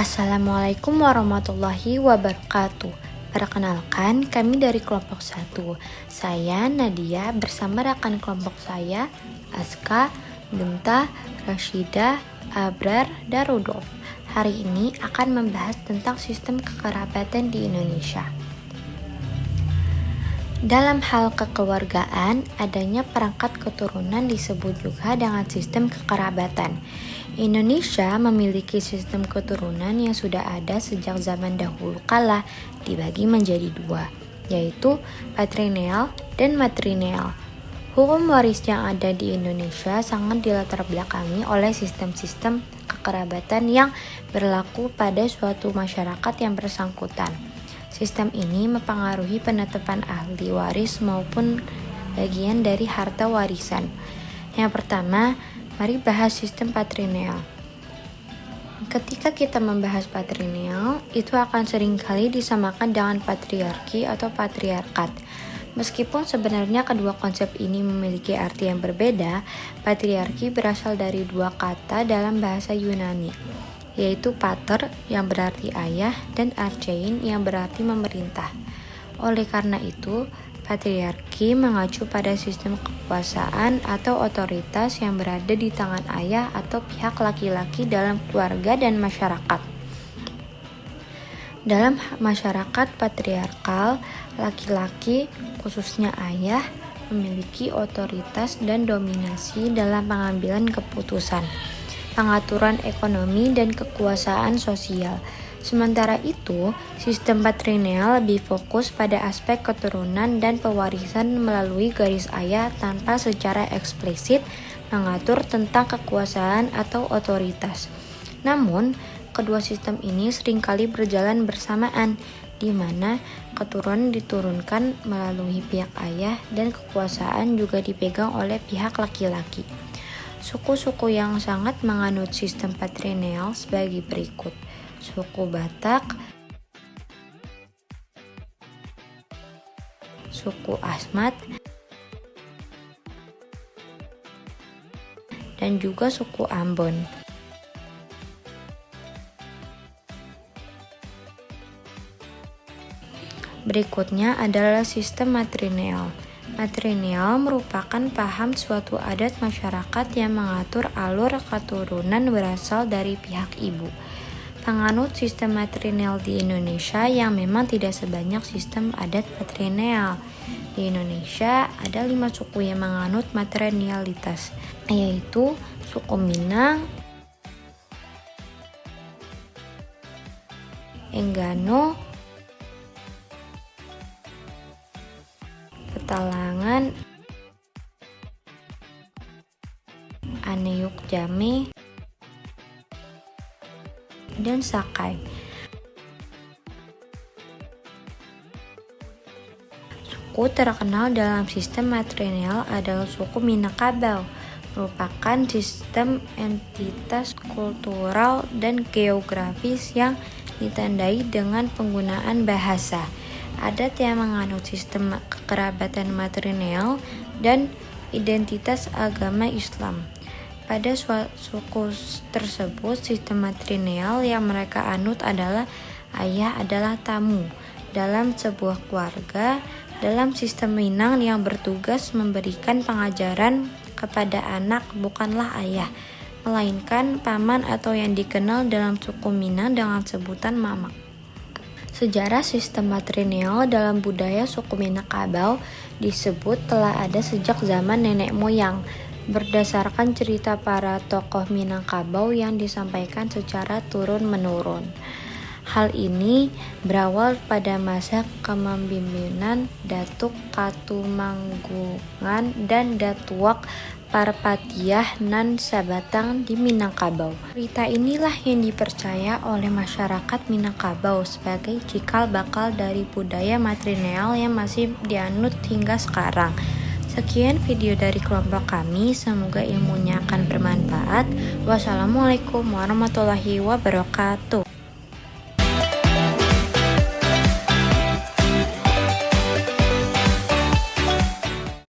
Assalamualaikum warahmatullahi wabarakatuh. Perkenalkan, kami dari kelompok 1. Saya Nadia bersama rekan kelompok saya, Aska, Benta, Rashida, Abrar, dan Rudolf. Hari ini akan membahas tentang sistem kekerabatan di Indonesia. Dalam hal kekeluargaan, adanya perangkat keturunan disebut juga dengan sistem kekerabatan. Indonesia memiliki sistem keturunan yang sudah ada sejak zaman dahulu kala, dibagi menjadi dua, yaitu patrilineal dan matrilineal. Hukum waris yang ada di Indonesia sangat dilatar belakangi oleh sistem-sistem kekerabatan yang berlaku pada suatu masyarakat yang bersangkutan. Sistem ini mempengaruhi penetapan ahli waris maupun bagian dari harta warisan. Yang pertama, mari bahas sistem patrilineal. Ketika kita membahas patrilineal, itu akan seringkali disamakan dengan patriarki atau patriarkat. Meskipun sebenarnya kedua konsep ini memiliki arti yang berbeda, patriarki berasal dari dua kata dalam bahasa Yunani, yaitu pater yang berarti ayah dan archein yang berarti memerintah. Oleh karena itu, patriarki mengacu pada sistem kekuasaan atau otoritas yang berada di tangan ayah atau pihak laki-laki dalam keluarga dan masyarakat. Dalam masyarakat patriarkal, laki-laki, khususnya ayah, memiliki otoritas dan dominasi dalam pengambilan keputusan, pengaturan ekonomi, dan kekuasaan sosial. Sementara itu, sistem patrilineal lebih fokus pada aspek keturunan dan pewarisan melalui garis ayah tanpa secara eksplisit mengatur tentang kekuasaan atau otoritas. Namun, kedua sistem ini seringkali berjalan bersamaan, di mana keturunan diturunkan melalui pihak ayah dan kekuasaan juga dipegang oleh pihak laki-laki. Suku-suku yang sangat menganut sistem patrilineal sebagai berikut: suku Batak, suku Asmat, dan juga suku Ambon. Berikutnya adalah sistem matrilineal. Matrilineal merupakan paham suatu adat masyarakat yang mengatur alur keturunan berasal dari pihak ibu. Penganut sistem matrilineal di Indonesia yang memang tidak sebanyak sistem adat patrilineal. Di Indonesia ada 5 suku yang menganut matrilinealitas, yaitu suku Minang, Enggano, Petalangan, Aneyuk Jame, dan Sakai. Suku terkenal dalam sistem matrilineal adalah suku Minangkabau, merupakan sistem entitas kultural dan geografis yang ditandai dengan penggunaan bahasa, adat yang menganut sistem kekerabatan matrilineal, dan identitas agama Islam. Pada suku tersebut, sistem matrilineal yang mereka anut adalah ayah adalah tamu dalam sebuah keluarga. Dalam sistem Minang yang bertugas memberikan pengajaran kepada anak bukanlah ayah, melainkan paman atau yang dikenal dalam suku Minang dengan sebutan mama. Sejarah sistem matrilineal dalam budaya suku Minangkabau disebut telah ada sejak zaman nenek moyang, berdasarkan cerita para tokoh Minangkabau yang disampaikan secara turun-menurun. Hal ini berawal pada masa kepemimpinan Datuk Katumanggungan dan Datuok Parpatiah nan Sabatang di Minangkabau. Cerita inilah yang dipercaya oleh masyarakat Minangkabau sebagai cikal bakal dari budaya matrilineal yang masih dianut hingga sekarang. Sekian video dari kelompok kami, semoga ilmunya akan bermanfaat. Wassalamualaikum warahmatullahi wabarakatuh.